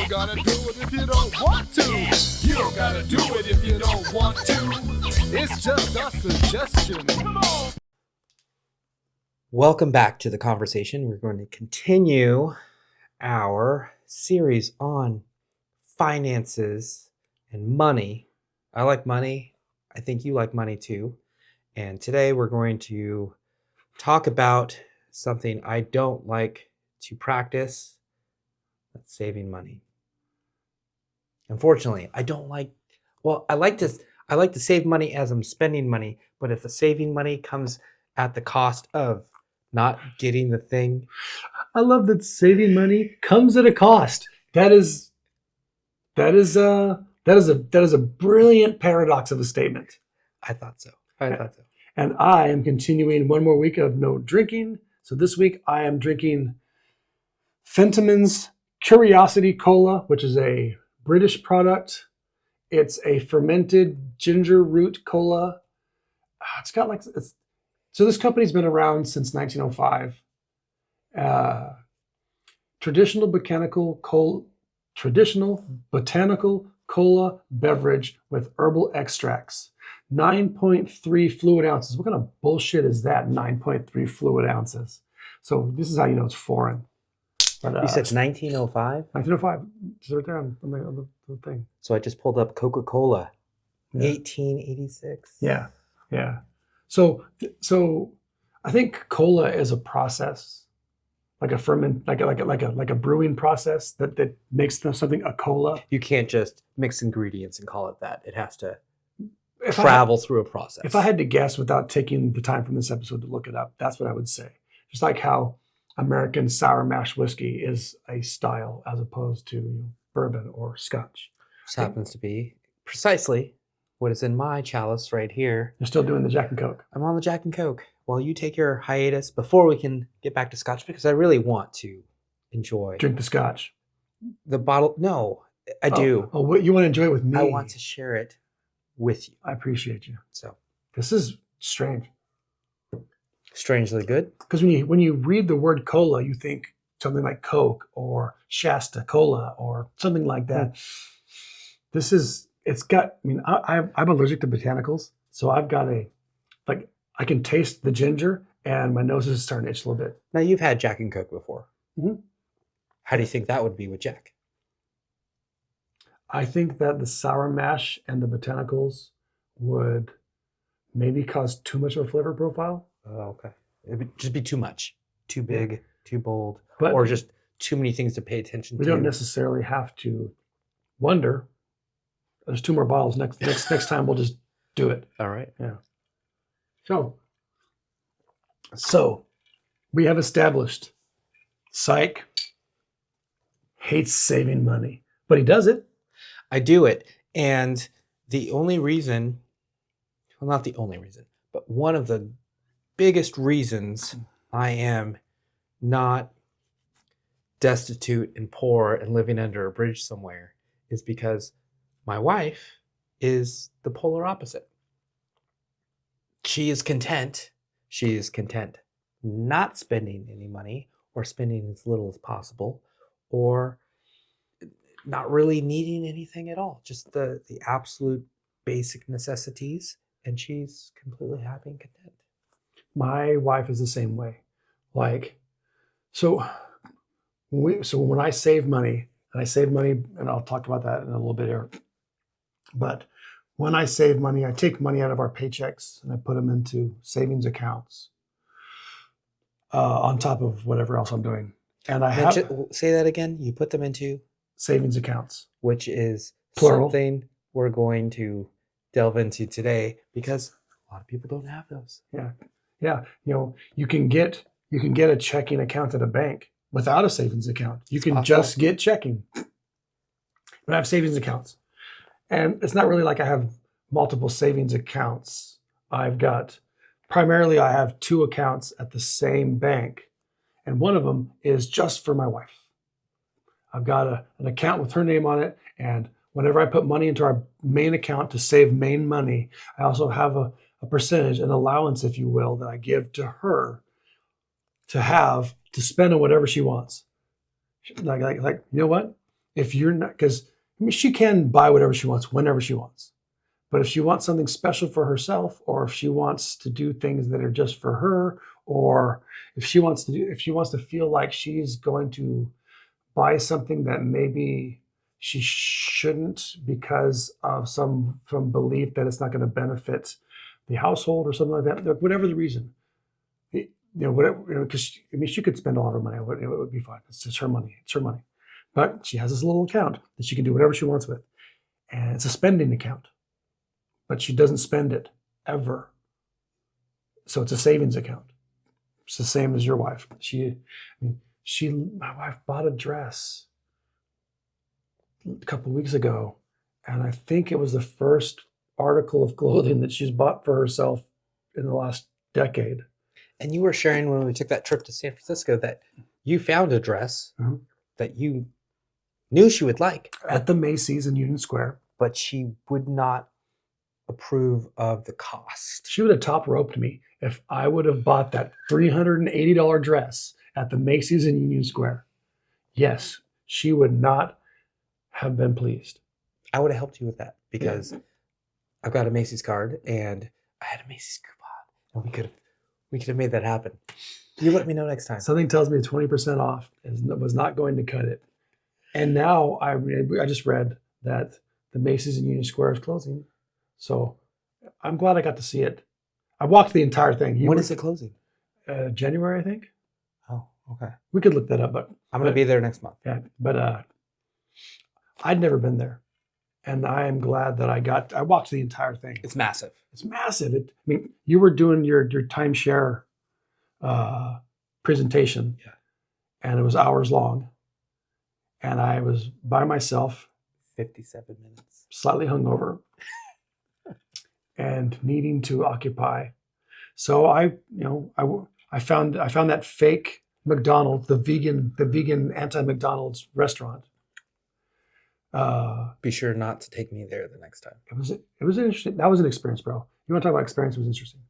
don't gotta do it if you don't want to. You don't gotta do it if you don't want to. It's just a suggestion. Come on. Welcome back to the conversation. We're going to continue our series on finances and money. I like money. I think you like money too. And today we're going to talk about something I don't like to practice. That's saving money. Unfortunately, I like to save money as I'm spending money, but if the saving money comes at the cost of not getting the thing. I love that saving money comes at a cost. That is a brilliant paradox of a statement. I thought so. And I am continuing one more week of no drinking. So this week I am drinking Fentiman's Curiosity Cola, which is a British product. It's a fermented ginger root cola. So this company's been around since 1905. Traditional botanical cola beverage with herbal extracts. 9.3 fluid ounces. What kind of bullshit is that? 9.3 fluid ounces. So this is how you know it's foreign. But, you said 1905? 1905. It's right there on the thing. So I just pulled up Coca-Cola. Yeah. 1886. Yeah. So I think cola is a process, like a like a brewing process that makes something a cola. You can't just mix ingredients and call it that. It has to travel through a process. If I had to guess without taking the time from this episode to look it up, that's what I would say. Just like how American sour mash whiskey is a style as opposed to bourbon or scotch. This happens to be precisely what is in my chalice right here. You're still doing the Jack and Coke. I'm on the Jack and Coke. While you take your hiatus before we can get back to scotch, because I really want to enjoy. Drink the scotch. The bottle. No, I do. Oh, you want to enjoy it with me? I want to share it with you. I appreciate you. So this is strange. Strangely good. Because when you read the word cola, you think something like Coke or Shasta Cola or something like that. I'm allergic to botanicals, so I've got I can taste the ginger and my nose is starting to itch a little bit. Now you've had Jack and Coke before. Mm-hmm. How do you think that would be with Jack? I think that the sour mash and the botanicals would maybe cause too much of a flavor profile. Oh, okay. It would just be too much, too big, too bold, but or just too many things to pay attention to. We don't necessarily have to wonder. There's 2 more bottles. Next time we'll just do it. All right. Yeah. So we have established Psych hates saving money, but he does it. I do it. And the only reason, well, not the only reason, but one of the biggest reasons I am not destitute and poor and living under a bridge somewhere is because my wife is the polar opposite. She is content. She is content not spending any money or spending as little as possible or not really needing anything at all. Just the absolute basic necessities. And she's completely happy and content. My wife is the same way. So when I save money, and I'll talk about that in a little bit here, but when I save money, I take money out of our paychecks and I put them into savings accounts on top of whatever else I'm doing. And say that again. You put them into savings accounts, which is plural. Something we're going to delve into today because a lot of people don't have those. Yeah. You can get a checking account at a bank without a savings account. You can just get checking. But I have savings accounts. And it's not really like I have multiple savings accounts. I have 2 accounts at the same bank. And one of them is just for my wife. I've got an account with her name on it. And whenever I put money into our main account to save main money, I also have a percentage, an allowance, if you will, that I give to her to spend on whatever she wants. Like, you know what? if you're not, because I mean, she can buy whatever she wants whenever she wants. But if she wants something special for herself, or if she wants to do things that are just for her, or if she wants to feel like she's going to buy something that maybe she shouldn't because of some belief that it's not going to benefit the household or something like that, like whatever the reason, whatever, because I mean, she could spend all of her money. It would be fine. It's just her money. It's her money. But she has this little account that she can do whatever she wants with. And it's a spending account. But she doesn't spend it ever. So it's a savings account. It's the same as your wife. My wife bought a dress a couple of weeks ago, and I think it was the first article of clothing that she's bought for herself in the last decade. And you were sharing when we took that trip to San Francisco that you found a dress that you knew she would like at the Macy's in Union Square, but she would not approve of the cost. She would have top roped me if I would have bought that $380 dress at the Macy's in Union Square. Yes, she would not have been pleased. I would have helped you with that because I've got a Macy's card and I had a Macy's coupon, and we could have made that happen. You let me know next time. Something tells me 20% off was not going to cut it. And now I just read that the Macy's in Union Square is closing. So I'm glad I got to see it. I walked the entire thing. When is it closing? January, I think. Oh, okay. We could look that up, but I'm going to be there next month. Yeah, but I'd never been there, and I am glad that I walked the entire thing. It's massive. It's massive. I mean, you were doing your timeshare presentation, and it was hours long, and I was by myself, 57 minutes, slightly hungover, and needing to occupy. So I found that fake McDonald's, the vegan anti-McDonald's restaurant. Be sure not to take me there the next time. It was interesting. That was an experience, bro. You want to talk about experience? It was interesting.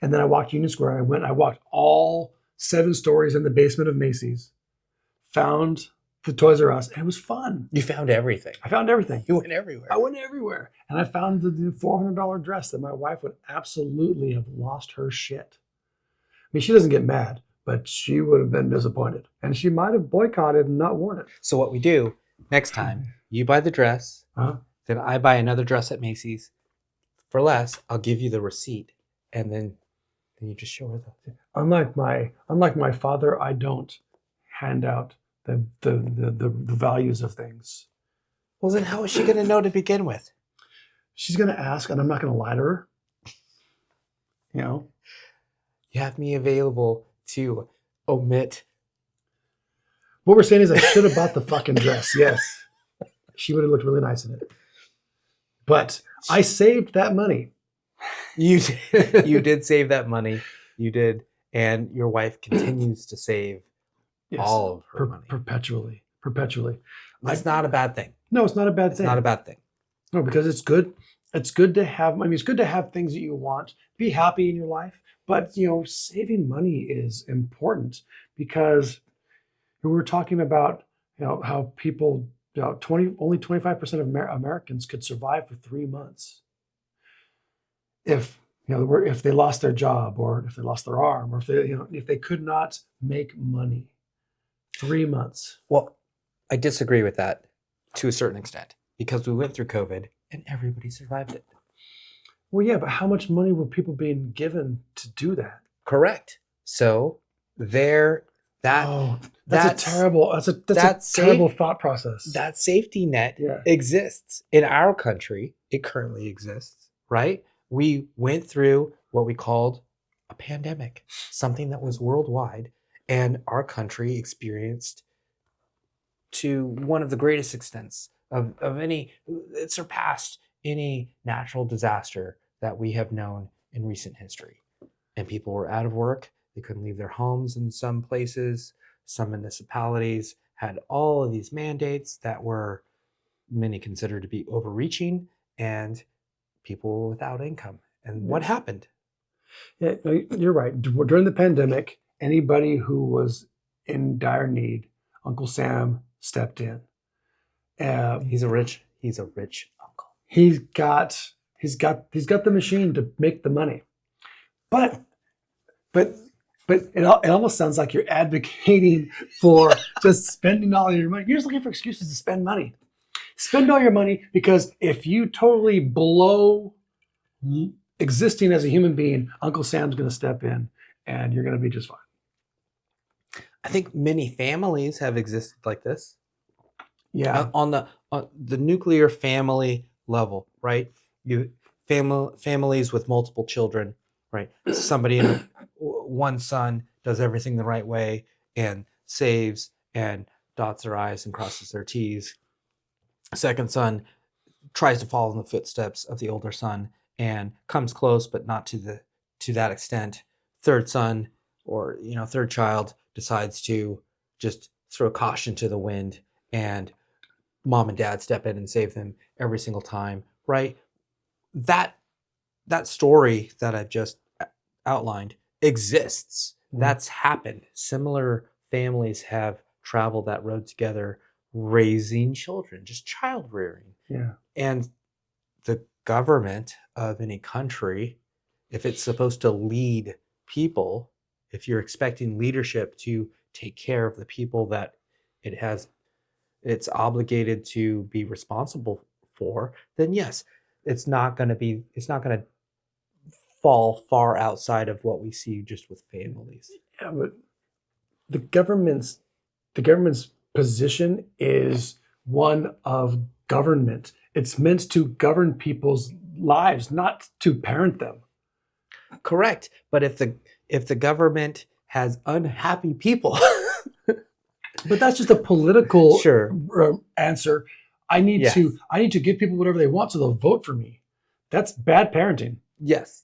And then I walked Union Square. I walked all 7 stories in the basement of Macy's, found the Toys R Us, and it was fun. You found everything. I found everything. You went everywhere. I went everywhere. And I found the $400 dress that my wife would absolutely have lost her shit. I mean, she doesn't get mad, but she would have been disappointed. And she might have boycotted and not worn it. So what we do next time, you buy the dress, then I buy another dress at Macy's for less. I'll give you the receipt, and then you just show her the. Unlike my father, I don't hand out the values of things. Well, then how is she going to know to begin with? She's going to ask, and I'm not going to lie to her. You have me available to omit. What we're saying is I should have bought the fucking dress. Yes. She would have looked really nice in it. But I saved that money. You did save that money. You did. And your wife continues to save all of her money. Perpetually. That's not a bad thing. No, it's not a bad thing. It's not a bad thing. No, because it's good. It's good to have, it's good to have things that you want. Be happy in your life. But, saving money is important because we were talking about, how people, only 25% of Americans could survive for 3 months. If they lost their job, or if they lost their arm, or if they could not make money. 3 months. Well, I disagree with that to a certain extent because we went through COVID and everybody survived it. Well, yeah, but how much money were people being given to do that? Correct. So that's a terrible thought process. That safety net exists in our country. It currently exists, right? We went through what we called a pandemic, something that was worldwide, and our country experienced to one of the greatest extents of any. It surpassed any natural disaster that we have known in recent history. And people were out of work. They couldn't leave their homes in some places. Some municipalities had all of these mandates that were many considered to be overreaching, and people were without income. And what happened? Yeah, you're right. During the pandemic, anybody who was in dire need, Uncle Sam stepped in. He's a rich uncle. He's got the machine to make the money, but it almost sounds like you're advocating for just spending all your money. You're just looking for excuses to spend money. Spend all your money, because if you totally blow existing as a human being, Uncle Sam's going to step in and you're going to be just fine. I think many families have existed like this. Yeah. On the nuclear family level, right? Families with multiple children, right? Somebody one son does everything the right way and saves and dots their I's and crosses their T's. Second son tries to follow in the footsteps of the older son and comes close, but not to that extent. Third son, or third child, decides to just throw caution to the wind, and mom and dad step in and save them every single time, right? That story that I've just outlined exists. That's happened. Similar families have traveled that road together, raising children, just child rearing. Yeah. And the government of any country, if it's supposed to lead people, if you're expecting leadership to take care of the people that it's obligated to be responsible for, then yes, it's not going to fall far outside of what we see just with families. Yeah, but the government's position is one of government. It's meant to govern people's lives, not to parent them. Correct. But if the government has unhappy people, but that's just a political sure answer. I need to give people whatever they want so they'll vote for me. That's bad parenting. Yes.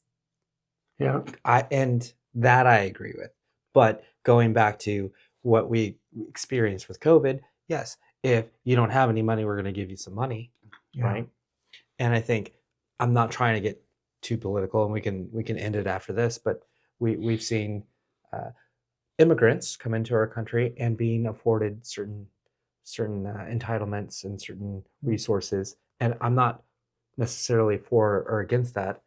Yeah. I agree with. But going back to what we experienced with COVID, yes, if you don't have any money, we're going to give you some money, right? And I think, I'm not trying to get too political, and we can end it after this, but we've seen immigrants come into our country and being afforded certain entitlements and certain resources, and I'm not necessarily for or against that.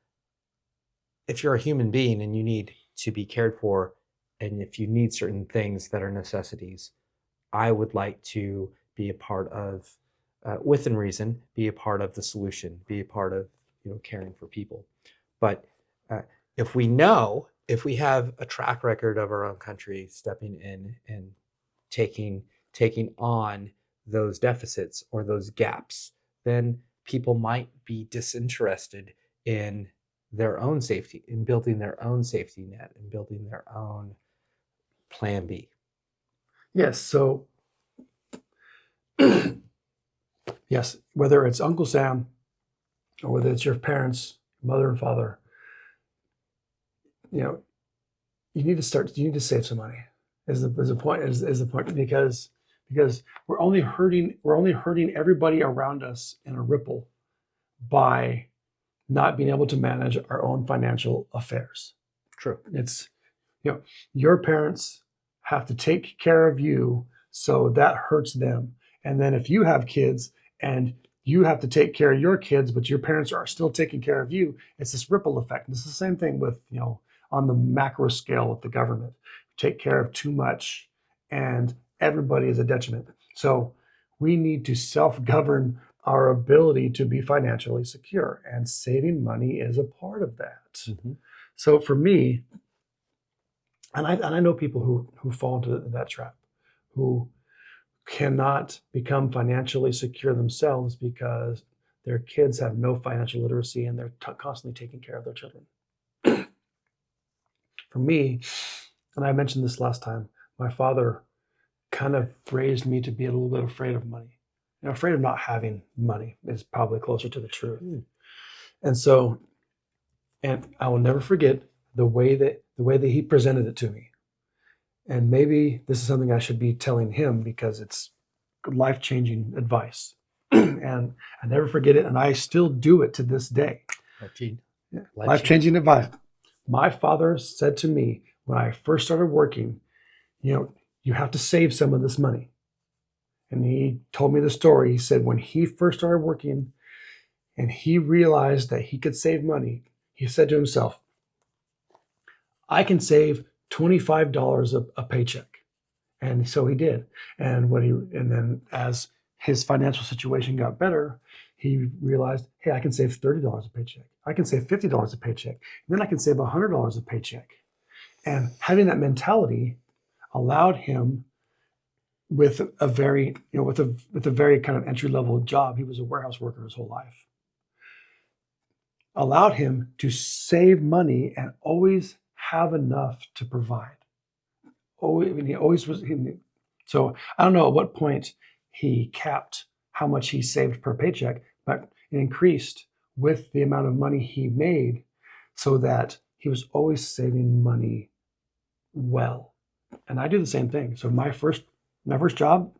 If you're a human being and you need to be cared for, and if you need certain things that are necessities, I would like to be a part of, within reason, be a part of the solution, be a part of caring for people. But if we have a track record of our own country stepping in and taking on those deficits or those gaps, then people might be disinterested in their own safety, in building their own safety net, and building their own plan B. Yes. So, yes, whether it's Uncle Sam or whether it's your parents, mother and father, you need to save some money. Is the point, because we're only hurting everybody around us in a ripple by not being able to manage our own financial affairs. True. It's, your parents have to take care of you, so that hurts them. And then if you have kids and you have to take care of your kids, but your parents are still taking care of you, it's this ripple effect. And it's the same thing with, on the macro scale with the government. Take care of too much and everybody is a detriment. So we need to self-govern our ability to be financially secure, and saving money is a part of that. Mm-hmm. So for me, and I know people who fall into that trap, who cannot become financially secure themselves because their kids have no financial literacy and they're constantly taking care of their children. For me, and I mentioned this last time, my father kind of raised me to be a little bit afraid of money. Afraid of not having money is probably closer to the truth. And so, and I will never forget the way that he presented it to me. And maybe this is something I should be telling him, because it's life-changing advice. And I never forget it, and I still do it to this day. Life-changing advice. My father said to me when I first started working, you have to save some of this money. And he told me the story. He said when he first started working and he realized that he could save money, he said to himself, I can save $25 a paycheck. And so he did. And then as his financial situation got better, he realized, hey, I can save $30 a paycheck. I can save $50 a paycheck. And then I can save $100 a paycheck. And having that mentality allowed him, with a very, with a very kind of entry level job, he was a warehouse worker his whole life, allowed him to save money and always have enough to provide. He always was. So I don't know at what point he capped how much he saved per paycheck, but it increased with the amount of money he made, so that he was always saving money well. And I do the same thing. So my first job,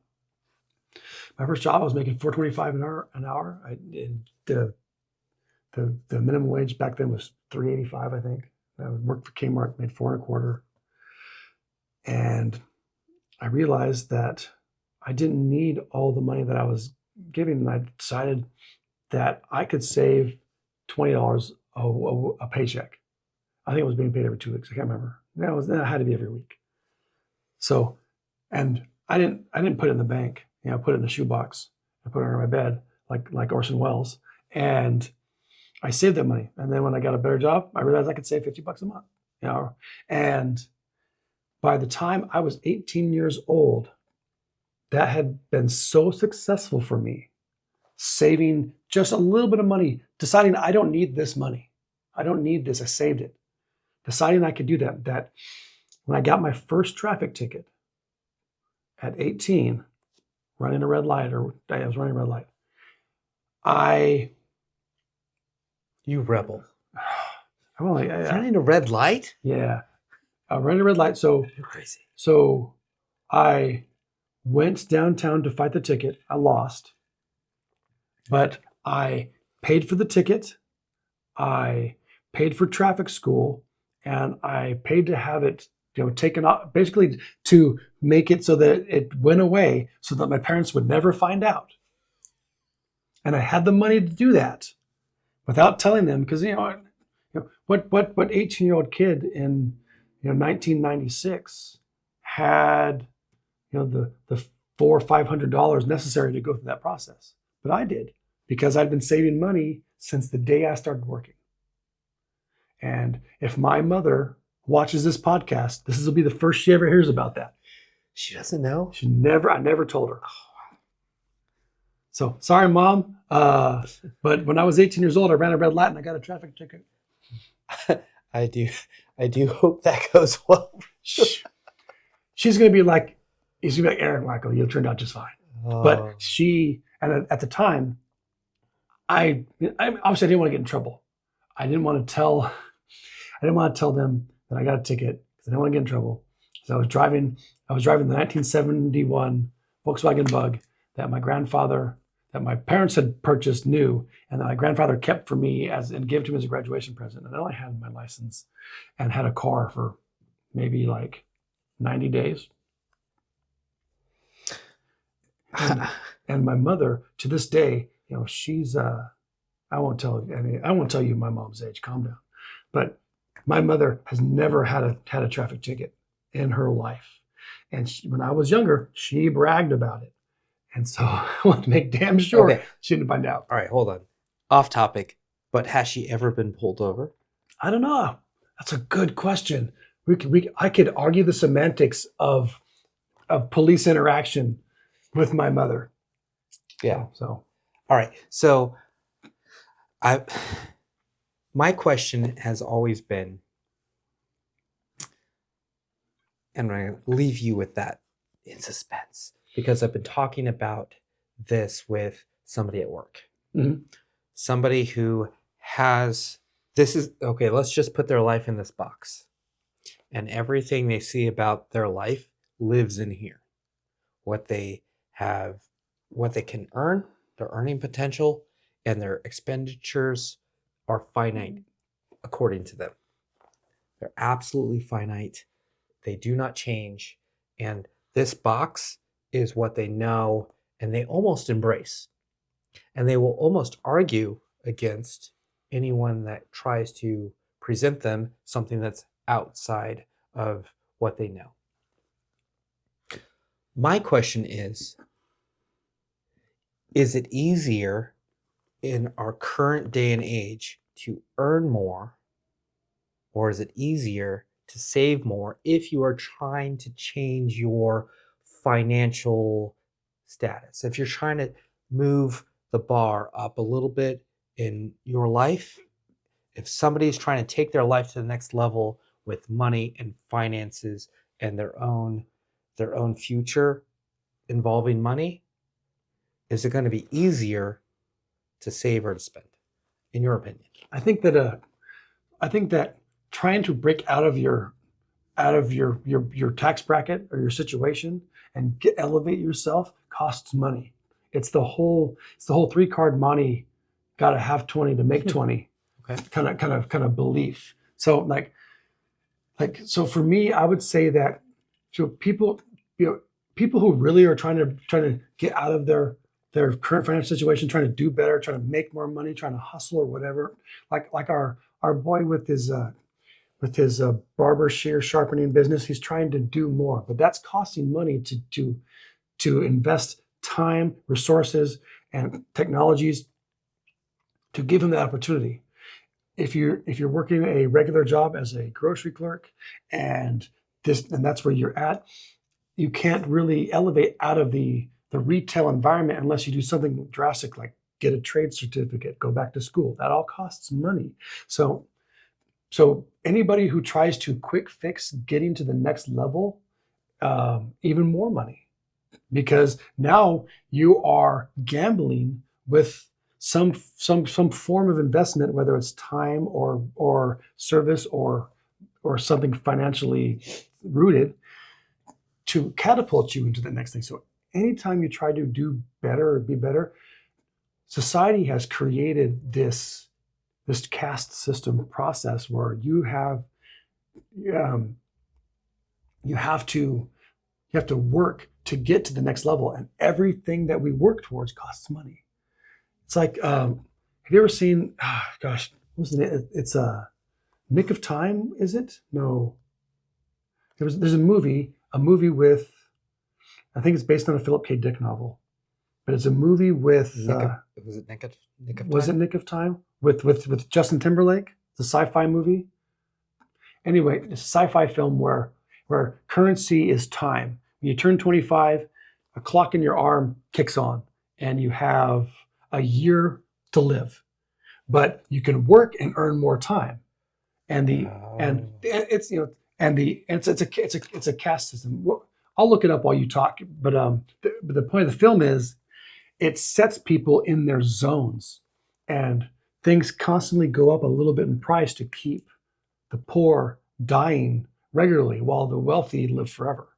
I was making $4.25 an hour. The minimum wage back then was $3.85, I think. I worked for Kmart, made $4.25. And I realized that I didn't need all the money that I was giving. And I decided that I could save $20 a paycheck. I think it was being paid every 2 weeks. I can't remember. It had to be every week. So, and I didn't put it in the bank. I put it in the shoebox. I put it under my bed, like Orson Welles. And I saved that money. And then when I got a better job, I realized I could save $50 a month. And by the time I was 18 years old, that had been so successful for me, saving just a little bit of money, deciding I don't need this money. I don't need this. I saved it. Deciding I could do that when I got my first traffic ticket at 18, running a red light, I was running a red light. You rebel. Running a red light? Yeah. I ran a red light. So You're crazy. So I went downtown to fight the ticket. I lost, but I paid for the ticket. I paid for traffic school, and I paid to have it, taken off, basically to make it so that it went away, so that my parents would never find out. And I had the money to do that without telling them, because what 18-year-old kid in 1996 had the $400 or $500 necessary to go through that process. But I did, because I'd been saving money since the day I started working. And if my mother watches this podcast, this will be the first she ever hears about that. She doesn't know? I never told her. So sorry, Mom. But when I was 18 years old, I ran a red light and I got a traffic ticket. I do hope that goes well. She's going to be like, Eric, Michael, you turned out just fine. Oh. But at the time, I obviously didn't want to get in trouble. I didn't want to tell them that I got a ticket, because I didn't want to get in trouble. So I was driving the 1971 Volkswagen Bug that my parents had purchased new, and that my grandfather kept for me and gave to me as a graduation present. And I only had my license and had a car for maybe like 90 days. And my mother, to this day, she's I won't tell you my mom's age. Calm down. But my mother has never had a traffic ticket in her life. And when I was younger, she bragged about it. And so I want to make damn sure she didn't find out. All right, hold on. Off topic, but has she ever been pulled over? I don't know. That's a good question. I could argue the semantics of police interaction with my mother. Yeah. So. All right. So my question has always been, and I'm going to leave you with that in suspense, because I've been talking about this with somebody at work. Mm-hmm. Somebody who let's just put their life in this box. And everything they see about their life lives in here. What they have, what they can earn, their earning potential, and their expenditures are finite according to them. They're absolutely finite. They do not change. And this box is what they know and they almost embrace, and they will almost argue against anyone that tries to present them something that's outside of what they know. My question is it easier in our current day and age to earn more, or is it easier to save more if you are trying to change your financial status? If you're trying to move the bar up a little bit in your life, if somebody's trying to take their life to the next level with money and finances and their own future involving money, is it going to be easier to save or to spend, in your opinion? I think that trying to break out of your tax bracket or your situation and elevate yourself costs money. It's the whole 3-card Monty, gotta have 20 to make 20 Okay. kind of belief. So like so for me, I would say that so people who really are trying to get out of their current financial situation, trying to do better, trying to make more money, trying to hustle or whatever, like our boy with his barber shear sharpening business, he's trying to do more, but that's costing money to invest time, resources, and technologies to give him the opportunity. If you're working a regular job as a grocery clerk and that's where you're at, you can't really elevate out of the retail environment unless you do something drastic like get a trade certificate, go back to school. That all costs money. So anybody who tries to quick fix getting to the next level, even more money, because now you are gambling with some form of investment, whether it's time or service or something financially rooted, to catapult you into the next thing. So anytime you try to do better or be better, society has created this caste system process where you have to work to get to the next level, and everything that we work towards costs money. It's like, have you ever seen? Gosh, what's the name? It's a Nick of Time. Is it? No. There's a movie with, I think it's based on a Philip K. Dick novel, but it's a movie with. Was it Nick of Time? Was it Nick of Time with Justin Timberlake? The sci-fi movie. Anyway, it's a sci-fi film where currency is time. When you turn 25, a clock in your arm kicks on, and you have a year to live, but you can work and earn more time. And it's a caste system. I'll look it up while you talk. But the point of the film is, it sets people in their zones, and things constantly go up a little bit in price to keep the poor dying regularly while the wealthy live forever.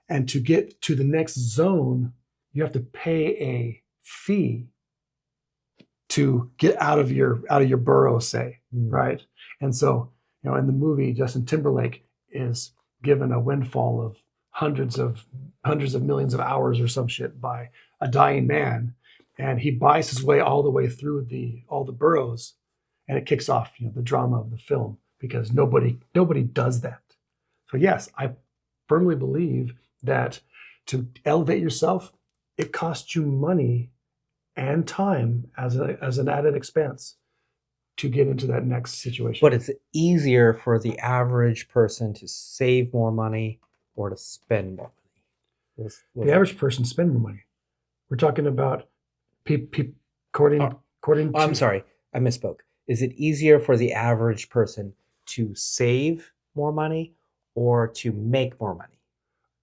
And to get to the next zone, you have to pay a fee to get out of your burrow, say, right? And so, in the movie, Justin Timberlake is given a windfall of hundreds of millions of hours or some shit by a dying man, and he buys his way all the way through all the burrows, and it kicks off the drama of the film, because nobody does that. So yes, I firmly believe that to elevate yourself, it costs you money and time as an added expense to get into that next situation. But it's easier for the average person to save more money or to spend more money. The average person spend more money. We're talking about according to. I'm sorry, I misspoke. Is it easier for the average person to save more money or to make more money?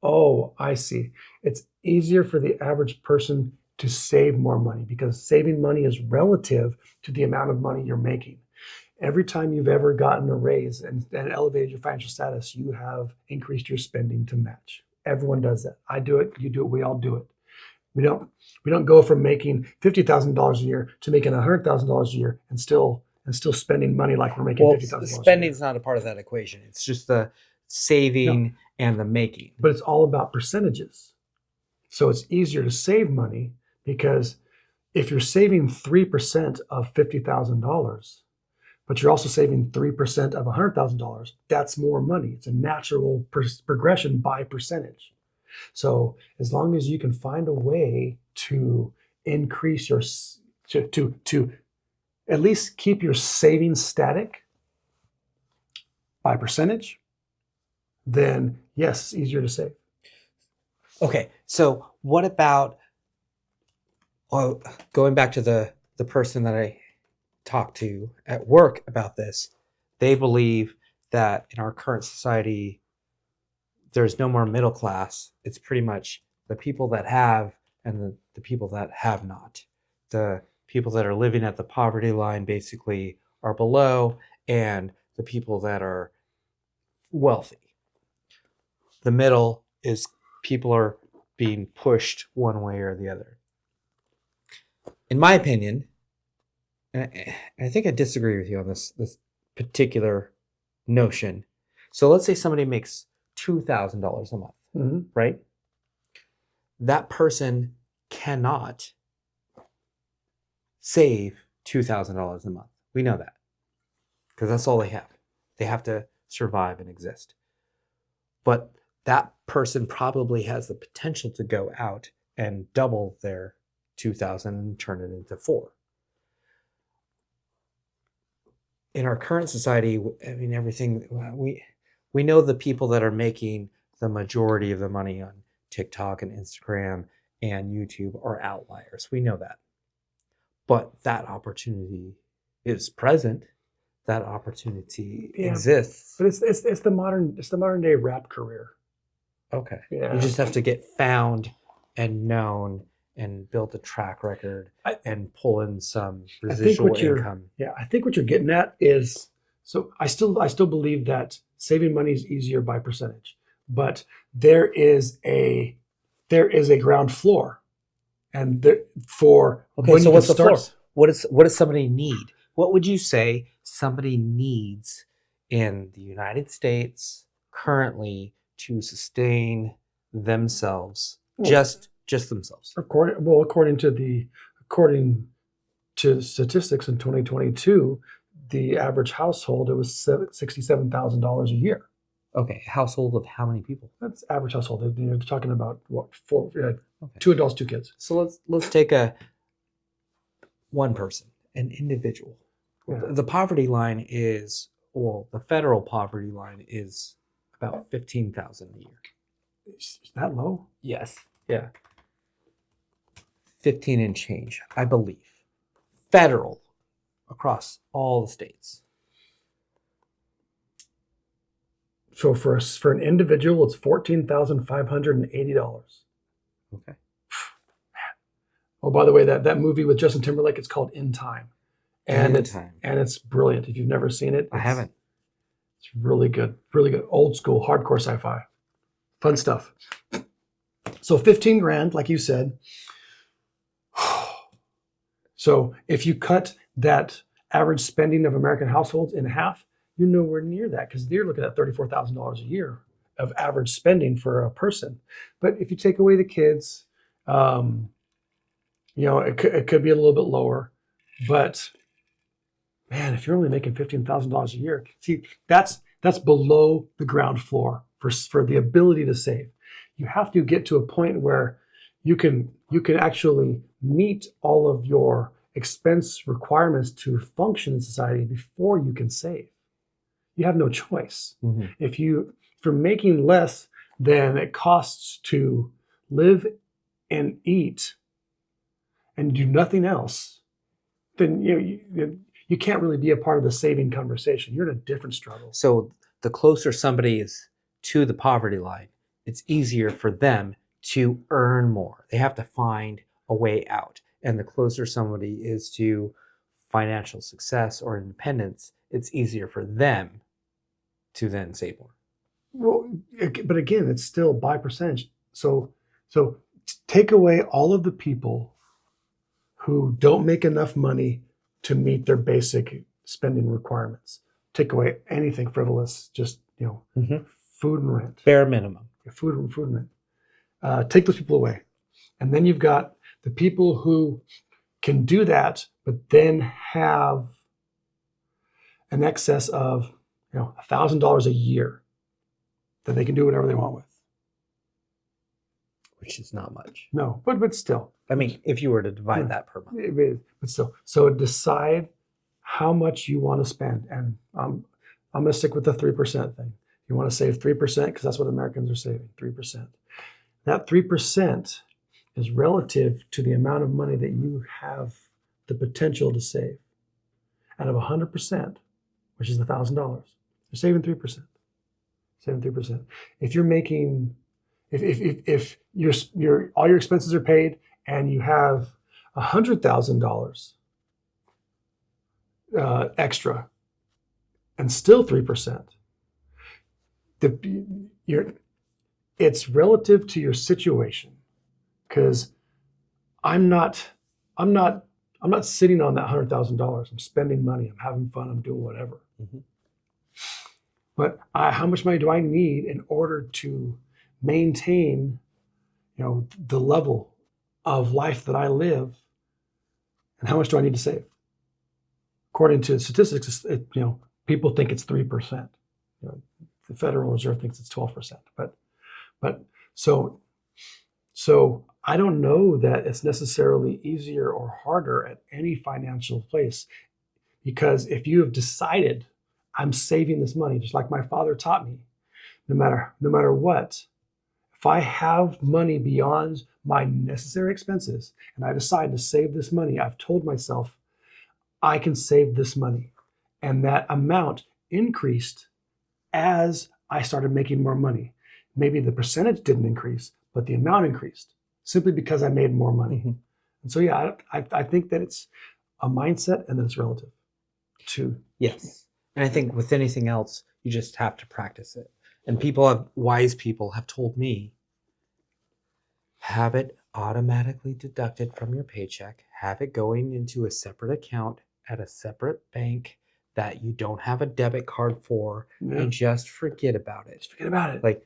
Oh, I see. It's easier for the average person to save more money, because saving money is relative to the amount of money you're making. Every time you've ever gotten a raise and elevated your financial status, you have increased your spending to match. Everyone does that. I do it. You do it. We all do it. We don't go from making $50,000 a year to making $100,000 a year and still spending money like we're making $50,000 a year. Spending is not a part of that equation. It's just the saving and the making. But it's all about percentages. So it's easier to save money because if you're saving 3% of $50,000, but you're also saving 3% of $100,000, that's more money. It's a natural progression by percentage. So as long as you can find a way to increase your, to at least keep your savings static by percentage, then yes, it's easier to save. Okay, so what about going back to the person that I talked to at work about this? They believe that in our current society, there's no more middle class. It's pretty much the people that have and the people that have not. The people that are living at the poverty line basically are below, and the people that are wealthy. The middle is people are being pushed one way or the other. In my opinion, and I think I disagree with you on this particular notion. So let's say somebody makes $2,000 a month, Mm-hmm. right? That person cannot save $2,000 a month. We know that because that's all they have. They have to survive and exist. But that person probably has the potential to go out and double their 2,000 and turn it into 4. In our current society, I mean, everything, we know the people that are making the majority of the money on TikTok and Instagram and YouTube are outliers. We know that. But that opportunity is present. That opportunity exists. But it's the modern day rap career. Okay. Yeah. You just have to get found and known and build a track record and pull in some residual income. I think what you're getting at is, so I still believe that saving money is easier by percentage, but there is a ground floor, and so what's the floor? What does somebody need? What would you say somebody needs in the United States currently to sustain themselves, just themselves? According to statistics in 2022, the average household, it was $67,000 a year. Okay, household of how many people? That's average household. You're talking about what, 2 adults, 2 kids. So let's take one person, an individual. Yeah. The poverty line is, the federal poverty line is about $15,000 a year. Is that low? Yes. Yeah. 15 and change, I believe. Federal, across all the states. So for an individual, it's $14,580. Okay. Oh, by the way, that movie with Justin Timberlake, it's called In Time. And it's brilliant. If you've never seen it, I haven't. It's really good. Really good. Old school, hardcore sci-fi. Fun stuff. So 15 grand, like you said. So if you cut that average spending of American households in half, you're nowhere near that, because they're looking at $34,000 a year of average spending for a person. But if you take away the kids, it could be a little bit lower. But man, if you're only making $15,000 a year, see, that's below the ground floor for the ability to save. You have to get to a point where you can actually meet all of your expense requirements to function in society before you can save. You have no choice. Mm-hmm. If you're making less than it costs to live and eat and do nothing else, then you can't really be a part of the saving conversation. You're in a different struggle. So the closer somebody is to the poverty line, it's easier for them to earn more. They have to find a way out. And the closer somebody is to financial success or independence, it's easier for them to then save more. Well, but again, it's still by percentage. So take away all of the people who don't make enough money to meet their basic spending requirements. Take away anything frivolous, just Mm-hmm. food and rent. Bare minimum. Food and rent. Take those people away. And then you've got the people who can do that, but then have an excess of $1,000 a year that they can do whatever they want with. Which is not much. No, but still. I mean, if you were to divide that per month. But still. So decide how much you want to spend. And I'm going to stick with the 3% thing. You want to save 3% because that's what Americans are saving, 3%. That 3% is relative to the amount of money that you have the potential to save. Out of 100%, which is $1,000, you're saving 3%. Saving 3%. If you're making, if your all your expenses are paid and you have $100,000 extra, and still 3%, it's relative to your situation. Because I'm not sitting on that $100,000. I'm spending money. I'm having fun. I'm doing whatever. Mm-hmm. But how much money do I need in order to maintain, the level of life that I live, and how much do I need to save? According to statistics, people think it's 3%. The Federal Reserve thinks it's 12%. But so I don't know that it's necessarily easier or harder at any financial place, because if you have decided I'm saving this money, just like my father taught me, no matter what, if I have money beyond my necessary expenses and I decide to save this money, I've told myself I can save this money. And that amount increased as I started making more money. Maybe the percentage didn't increase, but the amount increased simply because I made more money. Mm-hmm. And so, yeah, I think that it's a mindset and that it's relative to. Yes. And I think with anything else, you just have to practice it. And wise people have told me, have it automatically deducted from your paycheck, have it going into a separate account at a separate bank that you don't have a debit card for, and just forget about it. Just forget about it. Like,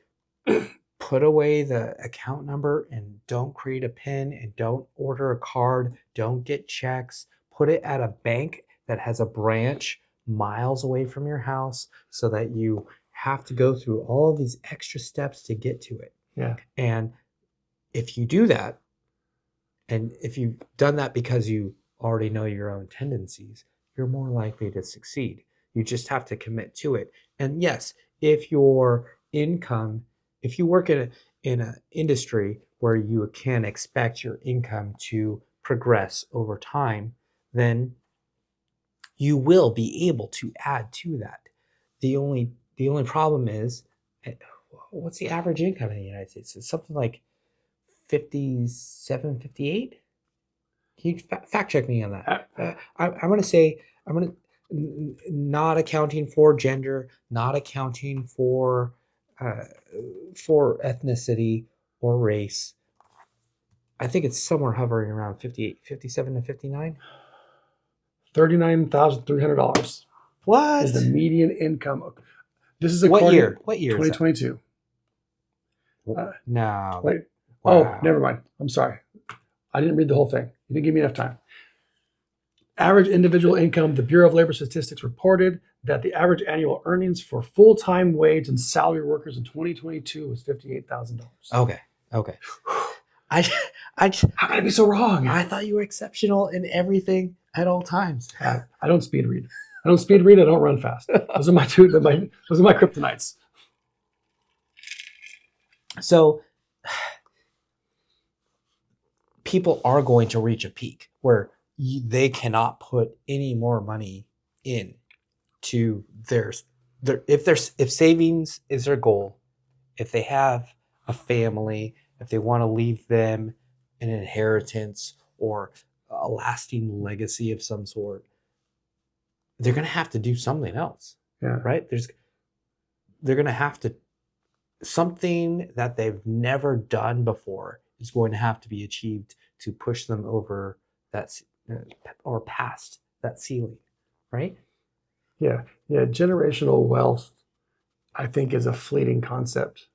put away the account number and don't create a PIN and don't order a card, don't get checks. Put it at a bank that has a branch miles away from your house so that you have to go through all of these extra steps to get to it. Yeah. And if you do that, and if you've done that because you already know your own tendencies, you're more likely to succeed. You just have to commit to it. And yes, if your income, if you work in an industry where you can expect your income to progress over time, then you will be able to add to that. The only problem is, what's the average income in the United States? It's something like 57, 58. Can you fact check me on that? I'm going to say, not accounting for gender, not accounting for ethnicity or race. I think it's somewhere hovering around 58, 57 to 59. $39,300. What is the median income? This is what year? What year? 2022. No. Wait. Wow. Oh, never mind. I'm sorry. I didn't read the whole thing. You didn't give me enough time. Average individual income. The Bureau of Labor Statistics reported that the average annual earnings for full-time wage and salary workers in 2022 was $58,000. Okay. I How can I be so wrong? I thought you were exceptional in everything at all times. I don't speed read. I don't run fast. Those are my kryptonites. So people are going to reach a peak where they cannot put any more money in to their if savings is their goal, if they have a family, if they want to leave them an inheritance or a lasting legacy of some sort, they're going to have to do something else. Yeah. Right? They're going to have to, something that they've never done before is going to have to be achieved to push them over that or past that ceiling, right? Yeah. Generational wealth, I think, is a fleeting concept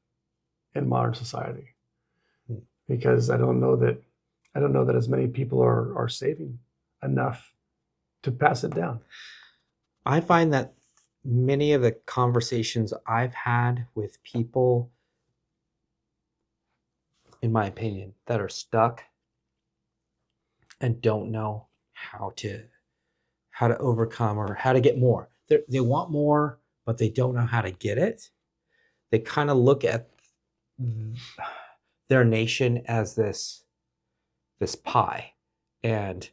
in modern society, because I don't know that I don't know that as many people are saving enough to pass it down. I find that many of the conversations I've had with people, in my opinion, that are stuck and don't know how to overcome or how to get more. They want more, but they don't know how to get it. They kind of look at their nation as this pie, and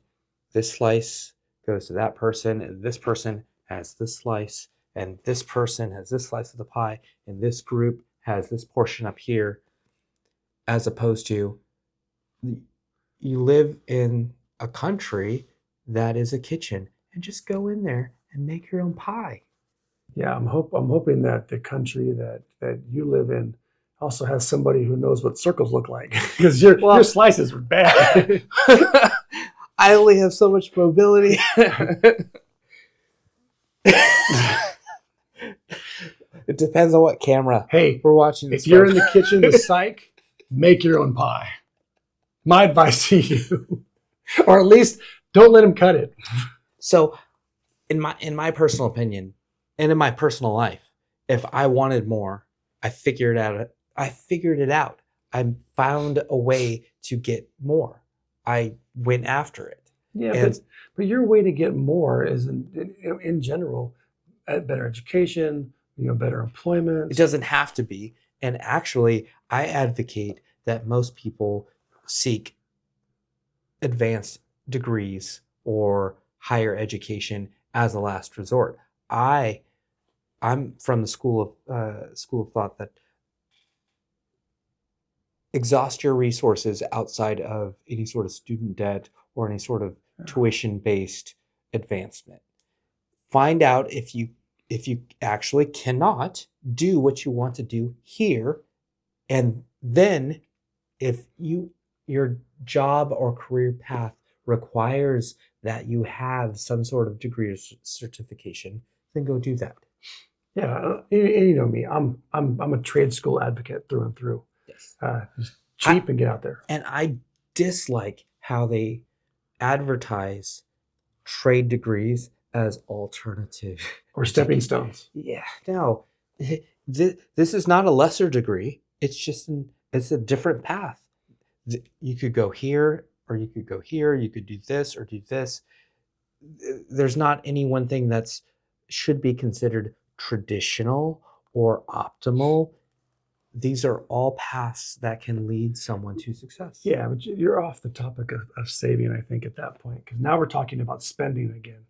this slice goes to that person, and this person has this slice, and this person has this slice of the pie, and this group has this portion up here, as opposed to you live in a country that is a kitchen, and just go in there and make your own pie. Yeah, I'm hoping that the country that you live in also has somebody who knows what circles look like, because your slices are bad. I only have so much mobility. It depends on what camera we're watching. If you're in the kitchen with Psych, make your own pie. My advice to you, or at least don't let him cut it. So, in my personal opinion, and in my personal life, if I wanted more, I figured it out. I found a way to get more. I went after it. Yeah, but your way to get more is in general, better education, better employment. It doesn't have to be. And actually, I advocate that most people seek advanced degrees or higher education as a last resort. I'm from the school of thought that exhaust your resources outside of any sort of student debt or any sort of tuition-based advancement. Find out if you actually cannot do what you want to do here, and then if your job or career path requires that you have some sort of degree or certification, then go do that. Yeah, and you know me, I'm a trade school advocate through and through. Yes. Just cheap and get out there. And I dislike how they advertise trade degrees as alternative or stepping stones. Yeah, no, this is not a lesser degree. It's just it's a different path. You could go here, or you could go here. You could do this or do this. There's not any one thing that's should be considered traditional or optimal. These are all paths that can lead someone to success. Yeah, but you're off the topic of saving, I think, at that point, because now we're talking about spending again.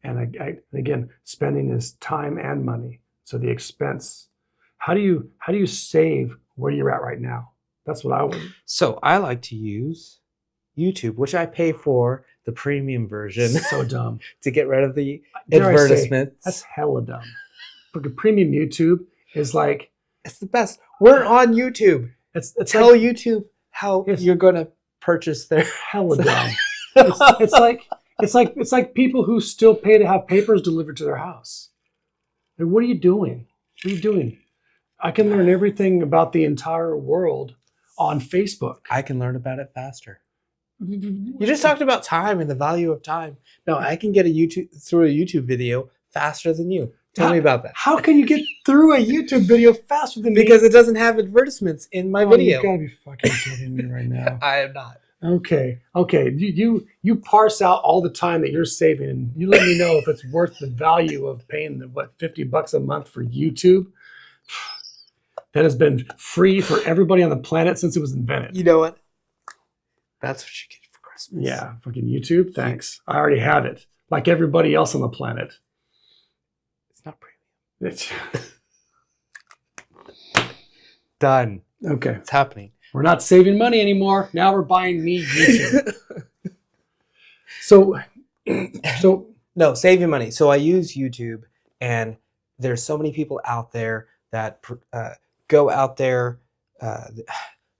And again, spending is time and money. So the expense, how do you save where you're at right now? That's what I would. So I like to use YouTube, which I pay for the premium version. So dumb. To get rid of the advertisements. That's hella dumb. Because premium YouTube is like, it's the best. We're on YouTube. Tell like, YouTube how you're going to purchase their hella dumb. It's like people who still pay to have papers delivered to their house. Like, what are you doing? What are you doing? I can learn everything about the entire world on Facebook. I can learn about it faster. You just talked about time and the value of time. No, I can get through a YouTube video faster than you. Tell me about that. How can you get through a YouTube video faster than me? Because it doesn't have advertisements in my video. You gotta be fucking kidding me right now. I am not. Okay. You parse out all the time that you're saving, and you let me know if it's worth the value of paying the $50 a month for YouTube. That has been free for everybody on the planet since it was invented. You know what? That's what you get for Christmas. Yeah, fucking YouTube. Thanks. I already have it, like everybody else on the planet. It's not premium. It's done. Okay, it's happening. We're not saving money anymore. Now we're buying me YouTube. So no, saving money. So I use YouTube, and there's so many people out there that go out there,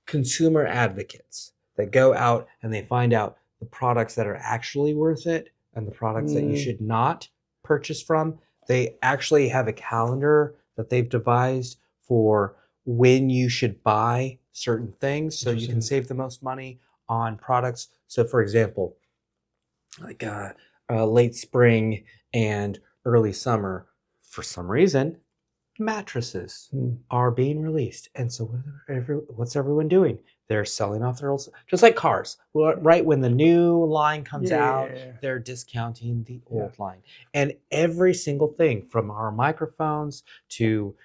consumer advocates that go out and they find out the products that are actually worth it and the products that you should not purchase from. They actually have a calendar that they've devised for when you should buy certain things so you can save the most money on products. So, for example, like late spring and early summer, for some reason, mattresses are being released. And so what's everyone doing? They're selling off their old, just like cars. Well, right when the new line comes out, they're discounting the old line. And every single thing, from our microphones to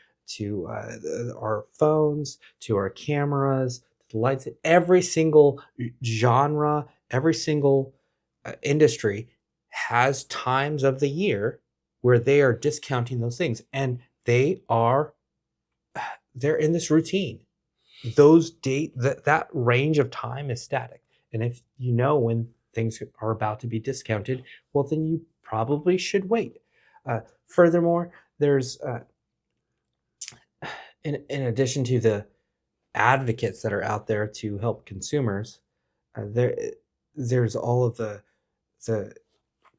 our phones, to our cameras, to the lights, every single genre, every single industry has times of the year where they are discounting those things, and they're in this routine. That range of time is static, and if you know when things are about to be discounted, well, then you probably should wait. Furthermore, there's in addition to the advocates that are out there to help consumers, there's all of the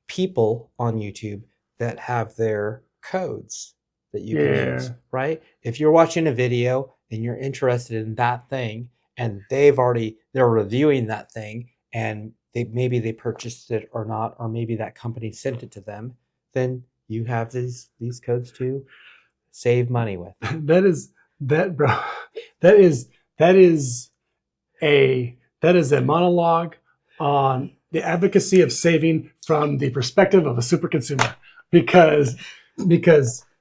people on YouTube that have their codes that you can use, right? If you're watching a video and you're interested in that thing, and they're reviewing that thing, and maybe they purchased it or not, or maybe that company sent it to them, then you have these codes to save money with. That is a monologue on the advocacy of saving from the perspective of a super consumer. Because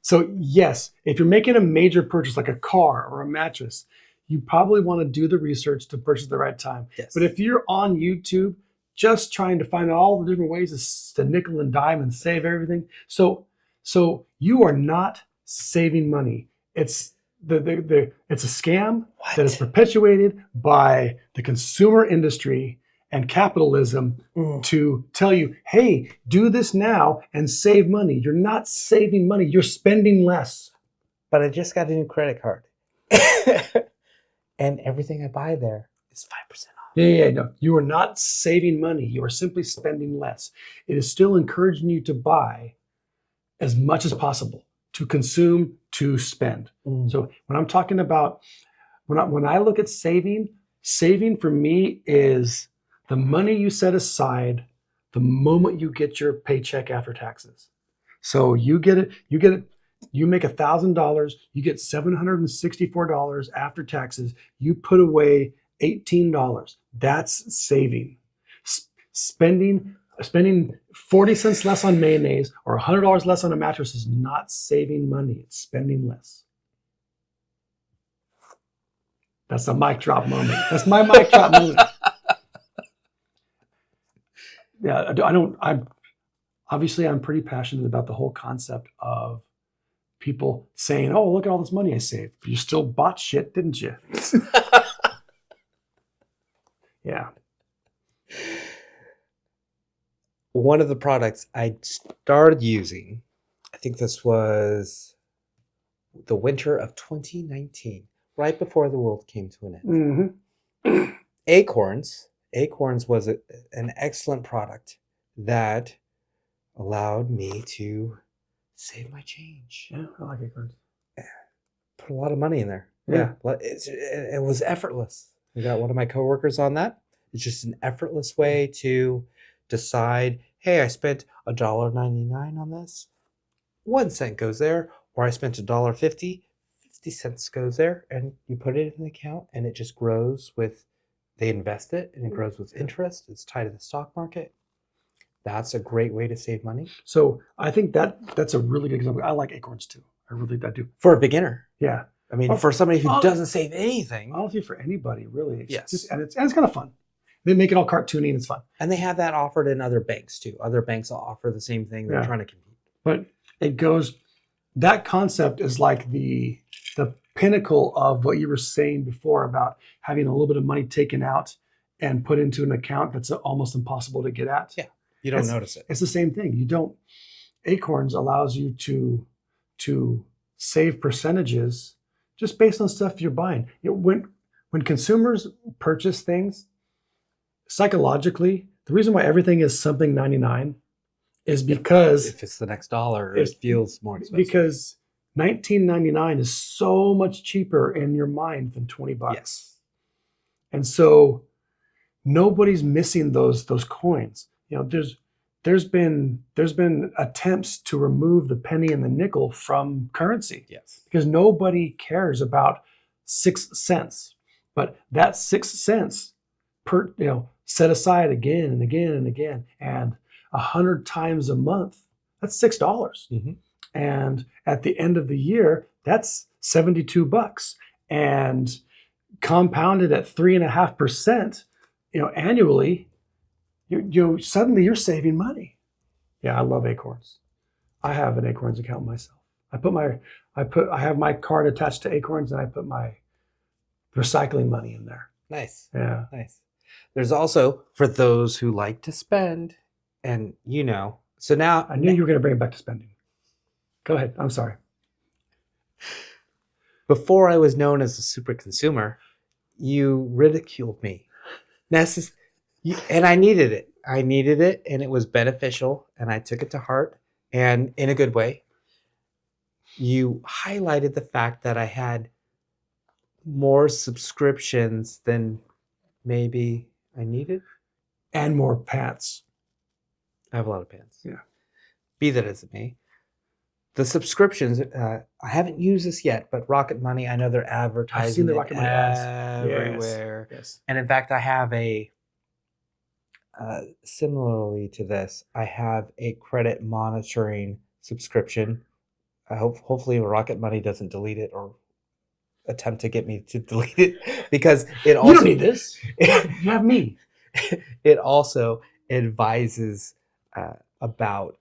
so yes, if you're making a major purchase like a car or a mattress, you probably want to do the research to purchase at the right time. Yes. But if you're on YouTube just trying to find out all the different ways to nickel and dime and save everything, so you are not saving money. It's it's a scam that is perpetuated by the consumer industry and capitalism to tell you, hey, do this now and save money. You're not saving money. You're spending less. But I just got a new credit card. And everything I buy there is 5% off. No. You are not saving money. You are simply spending less. It is still encouraging you to buy as much as possible, to consume, to spend. So when I'm talking about, when I look at saving for me is the money you set aside the moment you get your paycheck after taxes. So you make $1,000, you get $764 after taxes, you put away $18. That's saving. Spending 40 cents less on mayonnaise or $100 less on a mattress is not saving money, it's spending less. That's a mic drop moment. That's my mic drop moment. Yeah, I'm pretty passionate about the whole concept of people saying, oh, look at all this money I saved. But you still bought shit, didn't you? Yeah. One of the products I started using, I think this was the winter of 2019, right before the world came to an end. Mm-hmm. Acorns was an excellent product that allowed me to save my change. Yeah, I like Acorns. Put a lot of money in there. Yeah. It was effortless. We got one of my coworkers on that. It's just an effortless way to decide, hey, I spent $1.99 on this. 1 cent goes there, or I spent $1.50. 50 cents goes there, and you put it in an account, and it just grows with. They invest it, and it grows with interest. It's tied to the stock market. That's a great way to save money. So I think that's a really good example. I like Acorns too. I do. For a beginner. Yeah. I mean, for somebody who doesn't save anything. Honestly, for anybody, really. Yes. And it's kind of fun. They make it all cartoony and it's fun. And they have that offered in other banks too. Other banks will offer the same thing. They're trying to compete. But that concept is like the pinnacle of what you were saying before about having a little bit of money taken out and put into an account that's almost impossible to get at. Yeah. You don't notice it. It's the same thing. Acorns allows you to save percentages just based on stuff you're buying. When consumers purchase things, psychologically, the reason why everything is something 99 is because if it's the next dollar, it feels more expensive. Because $19.99 is so much cheaper in your mind than $20. Yes. And so nobody's missing those coins. You know, there's been attempts to remove the penny and the nickel from currency. Yes. Because nobody cares about 6 cents. But that 6 cents per, set aside again and again and again, and 100 times a month, that's $6. Mm-hmm. And at the end of the year, that's $72. And compounded at 3.5%, annually, suddenly you're saving money. Yeah, I love Acorns. I have an Acorns account myself. I have my card attached to Acorns, and I put my recycling money in there. Nice. Yeah. Nice. There's also, for those who like to spend, and so now I knew you were going to bring it back to spending. Go ahead. I'm sorry. Before I was known as a super consumer, you ridiculed me. And I needed it. And it was beneficial, and I took it to heart, and in a good way. You highlighted the fact that I had more subscriptions than maybe I needed. And more pants. I have a lot of pants. Yeah. Be that as it may. The subscriptions, I haven't used this yet, but Rocket Money, I know they're advertising. I've seen the Rocket Money ads everywhere. Yes. And in fact, I have similarly to this, I have a credit monitoring subscription. I hopefully Rocket Money doesn't delete it or attempt to get me to delete it, because it also, you don't need this. You have me. It also advises about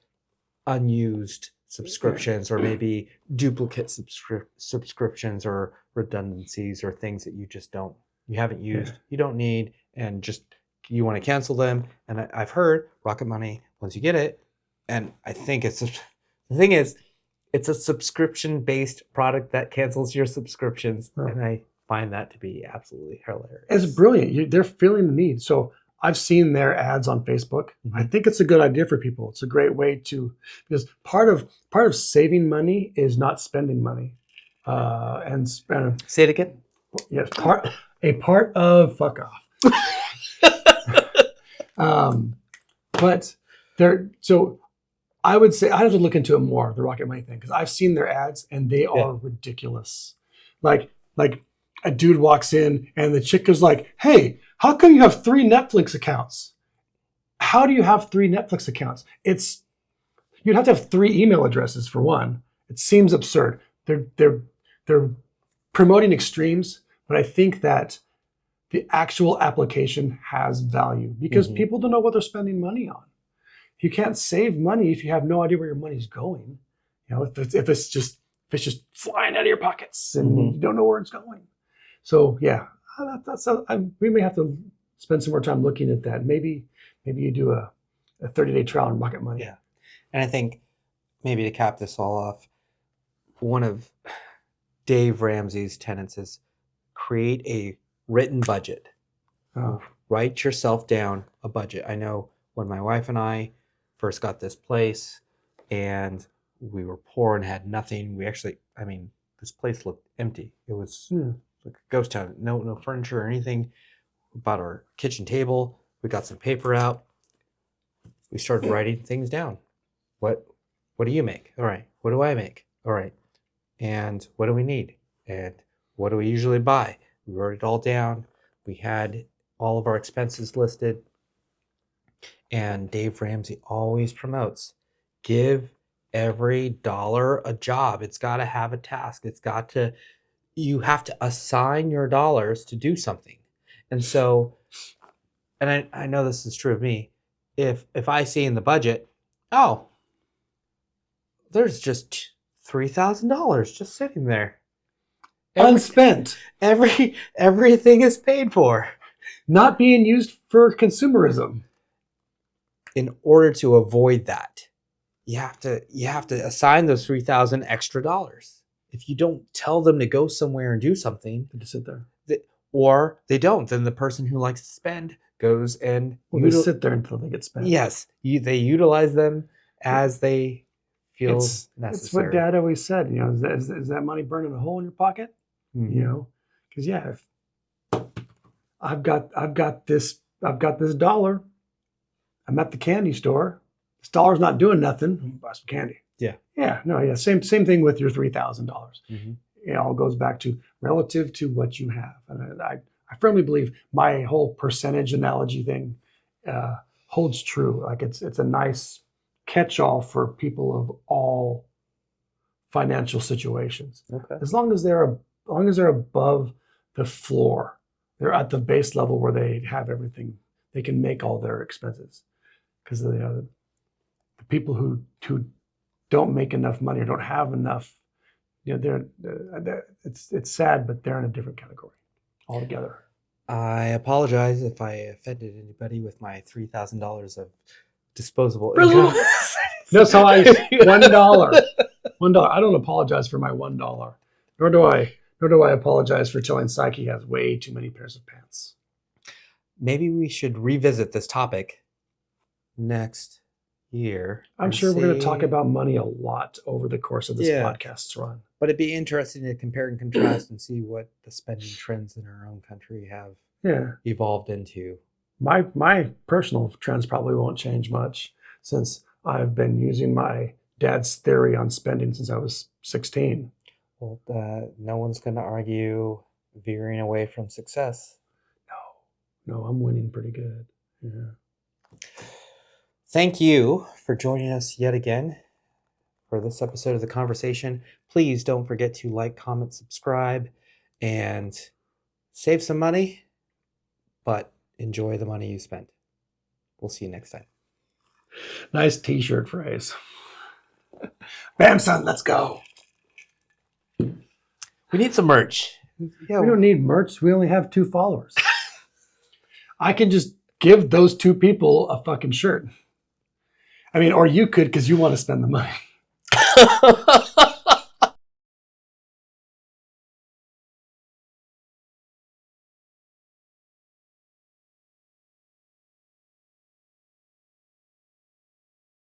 unused subscriptions, or maybe duplicate subscriptions, or redundancies, or things that you haven't used, you don't need, and just you want to cancel them. And I've heard Rocket Money, once you get it, and I think the thing is, it's a subscription-based product that cancels your subscriptions, and I find that to be absolutely hilarious. It's brilliant. They're feeling the need. So I've seen their ads on Facebook. Mm-hmm. I think it's a good idea for people. It's a great way because part of saving money is not spending money. Say it again. Yes, a part of fuck off. But so I would say I have to look into it more, the Rocket Money thing, because I've seen their ads and they are ridiculous. Like a dude walks in and the chick is like, "Hey, how come you have 3 Netflix accounts? How do you have 3 Netflix accounts? You'd have to have 3 email addresses for one. It seems absurd. They're promoting extremes, but I think that the actual application has value because people don't know what they're spending money on. You can't save money if you have no idea where your money's going. If it's just flying out of your pockets and you don't know where it's going. So yeah, we may have to spend some more time looking at that. Maybe you do a 30-day trial on Rocket Money. Yeah, and I think maybe to cap this all off, one of Dave Ramsey's tenets is create a written budget. Write yourself down a budget. I know when my wife and I first got this place and we were poor and had nothing, this place looked empty. It was like a ghost town. No furniture or anything. We bought our kitchen table. We got some paper out. We started writing things down. What do you make? All right. What do I make? All right. And what do we need? And what do we usually buy? We wrote it all down. We had all of our expenses listed. And Dave Ramsey always promotes, give every dollar a job. It's got to have a task. You have to assign your dollars to do something. And so, and I know this is true of me, if I see in the budget, there's just $3,000 just sitting there. Unspent. Everything is paid for. Not being used for consumerism. In order to avoid that, you have to assign those $3,000 extra dollars. If you don't tell them to go somewhere and do something, they just sit there. Or they don't, then the person who likes to spend goes and they sit there until they get spent. Yes, they utilize them as they feel necessary. It's what Dad always said. Is that money burning a hole in your pocket? Mm-hmm. Because if I've got this I've got this dollar. I'm at the candy store. This dollar's not doing nothing. Buy some candy. Yeah. Yeah. No. Yeah. Same thing with your $3,000. Mm-hmm. It all goes back to relative to what you have, and I firmly believe my whole percentage analogy thing holds true. Like it's a nice catch-all for people of all financial situations. Okay. As long as they're above the floor, they're at the base level where they have everything, they can make all their expenses. Because the people who don't make enough money or don't have enough, they're it's sad, but they're in a different category altogether. I apologize if I offended anybody with my $3,000 of disposable Really? income. That's how I $1. $1. I don't apologize for my $1. Nor do I apologize for telling Psyche he has way too many pairs of pants. Maybe we should revisit this topic next year. I'm sure we're going to talk about money a lot over the course of this podcast's run. But it'd be interesting to compare and contrast and see what the spending trends in our own country have evolved into. My personal trends probably won't change much since I've been using my dad's theory on spending since I was 16. Well, no one's going to argue veering away from success. No, I'm winning pretty good. Yeah. Thank you for joining us yet again for this episode of The ConverSAYtion. Please don't forget to like, comment, subscribe, and save some money, but enjoy the money you spent. We'll see you next time. Nice t-shirt phrase. Bam, son, let's go. We need some merch. Yeah, we don't need merch. We only have 2 followers. I can just give those 2 people a fucking shirt. I mean, or you could because you want to spend the money.